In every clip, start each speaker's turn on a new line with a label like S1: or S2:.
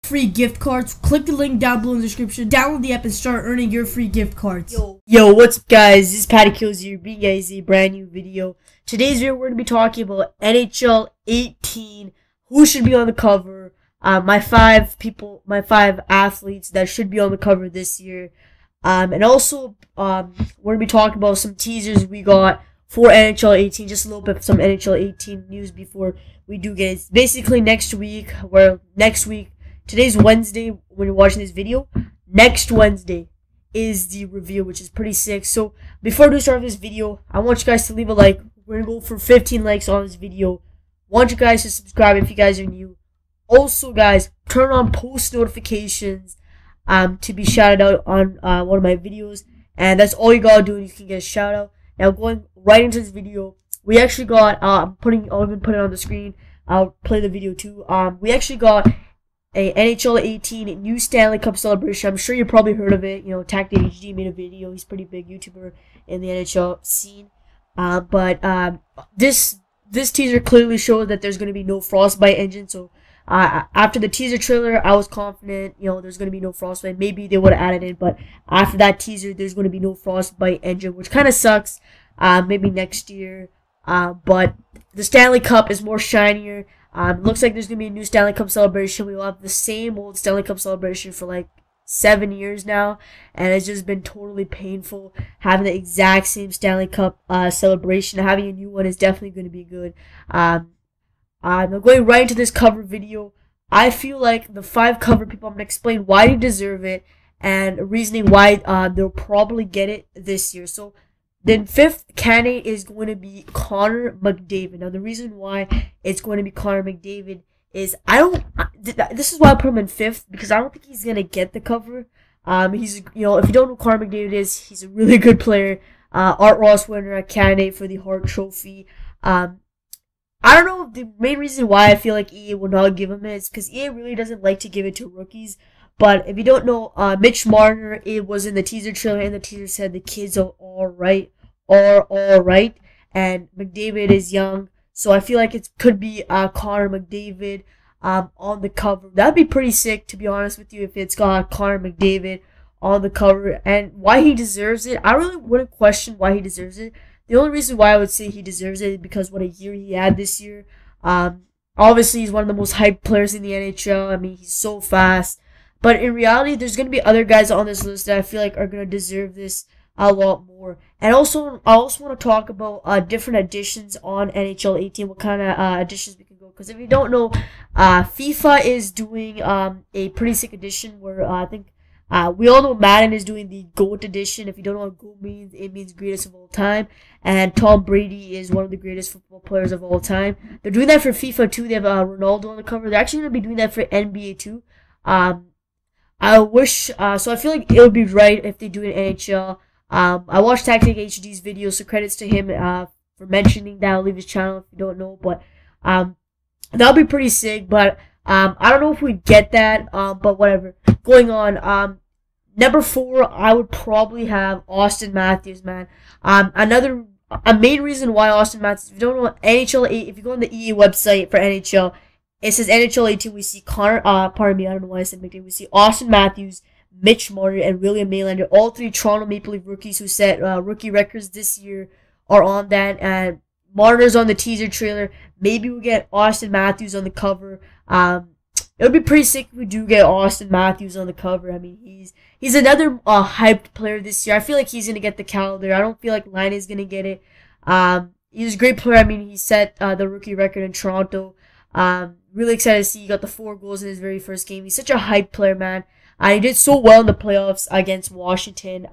S1: Free gift cards. Click the link down below in the description. Download the app and start earning your free gift cards. Yo, what's up, guys? This is PaddaKillz here, bringing you guys a brand new video. Today's video, we're gonna be talking about NHL 18. Who should be on the cover? My five athletes that should be on the cover this year. And also, we're gonna be talking about some teasers we got for NHL 18. Just a little bit of some NHL 18 news before we do get it. Basically, next week. Today's Wednesday when you're watching this video. Next Wednesday is the reveal, which is pretty sick. So before we start this video, I want you guys to leave a like. We're gonna go for 15 likes on this video. I want you guys to subscribe if you guys are new. Also, guys, turn on post notifications to be shouted out on one of my videos. And that's all you gotta do, and you can get a shout out. Now, going right into this video, we actually got I'll even put it on the screen. I'll play the video too. We actually got a NHL 18 new Stanley Cup Celebration. I'm sure you probably heard of it. You know, Tactic HD made a video. He's a pretty big YouTuber in the NHL scene. But this teaser clearly shows that there's going to be no Frostbite engine. So after the teaser trailer, I was confident, you know, there's going to be no Frostbite. Maybe they would have added it, but after that teaser, there's going to be no Frostbite engine, which kind of sucks. Maybe next year. But the Stanley Cup is more shinier. Looks like there's going to be a new Stanley Cup Celebration. We will have the same old Stanley Cup Celebration for like 7 years now. And it's just been totally painful having the exact same Stanley Cup Celebration. Having a new one is definitely going to be good. I'm going right into this cover video. I feel like the 5 cover people, I'm going to explain why they deserve it. And reasoning why they'll probably get it this year. So the 5th candidate is going to be Connor McDavid. Now, the reason why it's going to be Connor McDavid is this is why I put him in 5th, because I don't think he's going to get the cover. He's, you know, if you don't know who Connor McDavid is, he's a really good player. Art Ross winner, a candidate for the Hart Trophy. I don't know, the main reason why I feel like EA will not give him it is because EA really doesn't like to give it to rookies. But if you don't know, Mitch Marner, it was in the teaser trailer, and the teaser said the kids are all right, and McDavid is young, so I feel like it could be Connor McDavid on the cover. That'd be pretty sick, to be honest with you, if it's got Connor McDavid on the cover. And why he deserves it, I really wouldn't question why he deserves it. The only reason why I would say he deserves it is because what a year he had this year. Obviously, he's one of the most hyped players in the NHL. I mean, he's so fast. But in reality, there's going to be other guys on this list that I feel like are going to deserve this a lot more. And also, I also want to talk about different additions on NHL 18, what kind of additions we can go. Because if you don't know, FIFA is doing a pretty sick edition where I think we all know Madden is doing the GOAT edition. If you don't know what GOAT means, it means greatest of all time. And Tom Brady is one of the greatest football players of all time. They're doing that for FIFA too. They have Ronaldo on the cover. They're actually going to be doing that for NBA too. I wish, so I feel like it would be right if they do an NHL. I watched Tactic HD's video, so credits to him for mentioning that. I'll leave his channel if you don't know, but that'll be pretty sick. But I don't know if we'd get that, but whatever. Going on, number 4, I would probably have Austin Matthews, man. A main reason why Austin Matthews, if you don't know NHL 8, if you go on the EA website for NHL, it says NHL 18, we see Connor, pardon me, I don't know why I said McDavid. We see Austin Matthews, Mitch Marner, and William Nylander. All 3 Toronto Maple Leaf rookies who set rookie records this year are on that. And Marner's on the teaser trailer. Maybe we'll get Austin Matthews on the cover. It would be pretty sick if we do get Austin Matthews on the cover. I mean, he's another hyped player this year. I feel like he's going to get the calendar. I don't feel like Line is going to get it. He's a great player. I mean, he set the rookie record in Toronto. Really excited to see he got the 4 goals in his very first game. He's such a hype player, man. He did so well in the playoffs against Washington.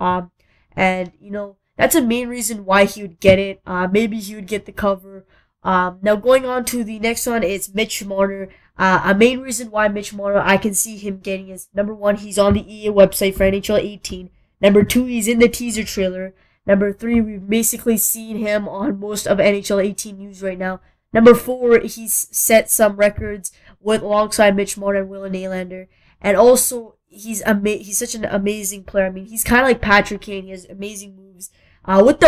S1: And, you know, that's a main reason why he would get it. Maybe he would get the cover. Now, going on to the next one, it's Mitch Marner. A main reason why Mitch Marner, I can see him getting is, number 1, he's on the EA website for NHL 18. Number 2, he's in the teaser trailer. Number 3, we've basically seen him on most of NHL 18 news right now. Number 4, he's set some records alongside Mitch Marner and William Nylander. and also he's such an amazing player. I mean, he's kind of like Patrick Kane. He has amazing moves. With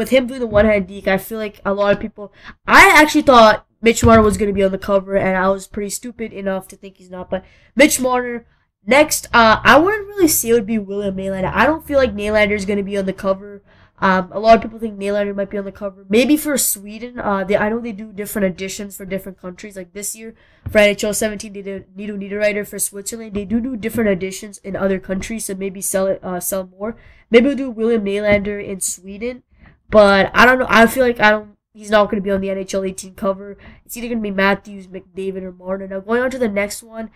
S1: him doing the one-hand deke, I feel like a lot of people. I actually thought Mitch Marner was going to be on the cover, and I was pretty stupid enough to think he's not. But Mitch Marner. Next, I wouldn't really say it would be William Nylander. I don't feel like Nylander is going to be on the cover. A lot of people think Nylander might be on the cover. Maybe for Sweden. I know they do different editions for different countries. Like this year, for NHL 17, they did Nido Niederreiter for Switzerland. They do different editions in other countries, so maybe sell more. Maybe we'll do William Nylander in Sweden. But I don't know. I feel like he's not going to be on the NHL 18 cover. It's either going to be Matthews, McDavid, or Marner. Now, going on to the next one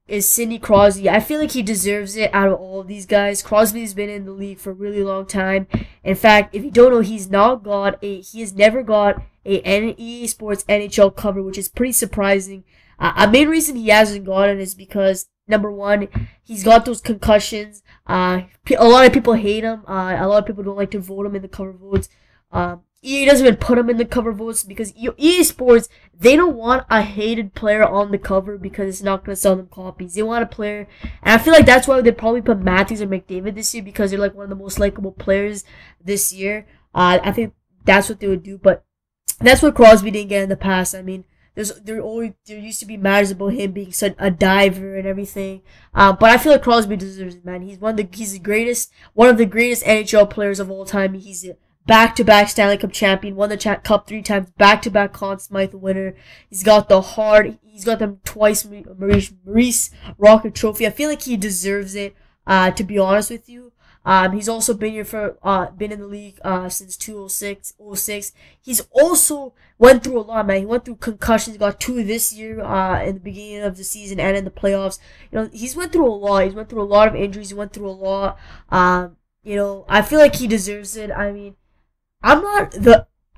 S1: is Sidney Crosby. I feel like he deserves it out of all of these guys. Crosby's been in the league for a really long time. In fact, if you don't know, he has never got a EA Sports NHL cover, which is pretty surprising. A main reason he hasn't gotten is because, number one, he's got those concussions. A lot of people hate him. A lot of people don't like to vote him in the cover votes. EA doesn't even put him in the cover votes because EA Sports, they don't want a hated player on the cover because it's not going to sell them copies. They want a player, and I feel like that's why they probably put Matthews and McDavid this year, because they're like one of the most likable players this year. I think that's what they would do, but that's what Crosby didn't get in the past. I mean, there used to be matters about him being such a diver and everything, but I feel like Crosby deserves it, man. He's one of the greatest NHL players of all time. He's back-to-back Stanley Cup champion, won the Cup 3 times, back-to-back Conn Smythe winner. He's got the heart. He's got them twice, Maurice Rocket Trophy. I feel like he deserves it, to be honest with you. He's also been here been in the league since 2006. He's also went through a lot, man. He went through concussions. He got 2 this year in the beginning of the season and in the playoffs. You know, he's went through a lot. He's went through a lot of injuries. He went through a lot. You know, I feel like he deserves it. I mean, I'm not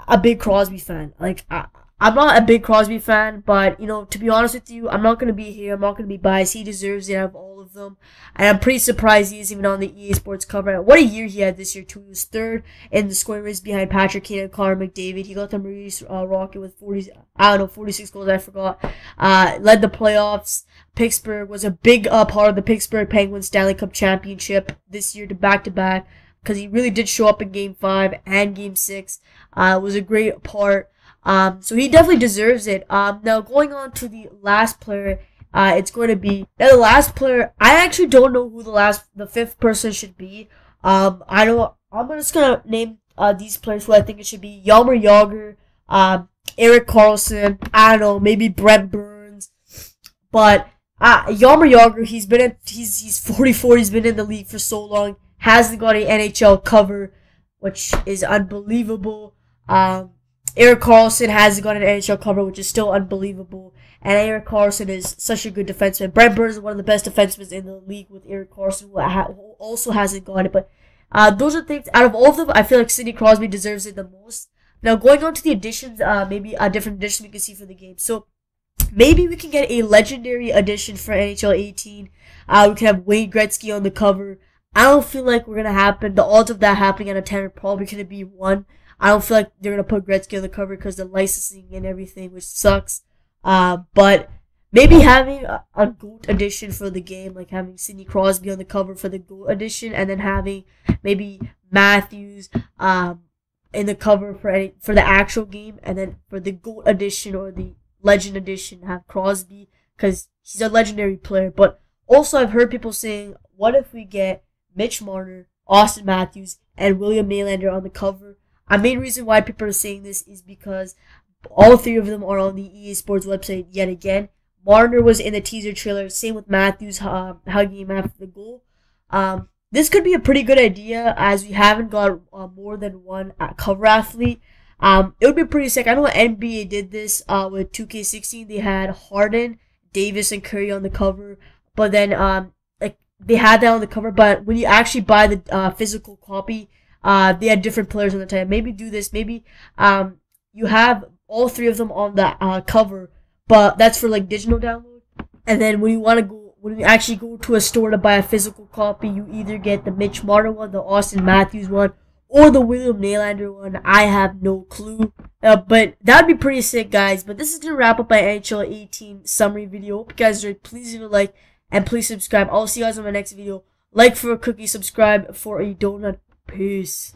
S1: a big Crosby fan. Like, I'm not a big Crosby fan, but, you know, to be honest with you, I'm not going to be here. I'm not going to be biased. He deserves it out of all of them. And I'm pretty surprised he's even on the EA Sports cover. What a year he had this year, too. He was 3rd in the scoring race behind Patrick Kane and Connor McDavid. He got the Maurice Rocket with 46 goals, I forgot. Led the playoffs. Pittsburgh was a big part of the Pittsburgh Penguins Stanley Cup Championship this year, to back-to-back. Because he really did show up in Game 5 and Game 6. It was a great part. So he definitely deserves it. Now, going on to the last player, it's going to be... Now, the last player, I actually don't know who the 5th person should be. I'm just going to name these players who I think it should be. Jaromir Jagr, Erik Karlsson, I don't know, maybe Brent Burns. But Jaromir Jagr, he's 44, he's been in the league for so long. Hasn't got an NHL cover, which is unbelievable. Erik Karlsson hasn't got an NHL cover, which is still unbelievable. And Erik Karlsson is such a good defenseman. Brent Burns is one of the best defensemen in the league with Erik Karlsson, who also hasn't got it. But those are things, out of all of them, I feel like Sidney Crosby deserves it the most. Now, going on to the additions, maybe a different addition we can see for the game. So, maybe we can get a legendary addition for NHL 18. We can have Wayne Gretzky on the cover. I don't feel like we're going to happen. The odds of that happening out of 10 are probably going to be 1. I don't feel like they're going to put Gretzky on the cover because of the licensing and everything, which sucks. But maybe having a GOAT edition for the game, like having Sidney Crosby on the cover for the GOAT edition, and then having maybe Matthews in the cover for the actual game, and then for the GOAT edition or the Legend edition, have Crosby, because he's a legendary player. But also, I've heard people saying, what if we get Mitch Marner, Austin Matthews, and William Nylander on the cover? A main reason why people are saying this is because all 3 of them are on the EA Sports website yet again. Marner was in the teaser trailer, same with Matthews, hugging him after the goal. This could be a pretty good idea, as we haven't got more than one cover athlete. It would be pretty sick. I know NBA did this with 2K16. They had Harden, Davis, and Curry on the cover, but then they had that on the cover, but when you actually buy the physical copy, they had different players on the time. Maybe do this. Maybe you have all 3 of them on the cover, but that's for like digital download. And then when you actually go to a store to buy a physical copy, you either get the Mitch Marner one, the Austin Matthews one, or the William Nylander one. I have no clue. But that'd be pretty sick, guys. But this is gonna wrap up my NHL 18 summary video. Hope you guys are pleased to like And please subscribe. I'll see you guys on my next video. Like for a cookie, subscribe for a donut. Peace.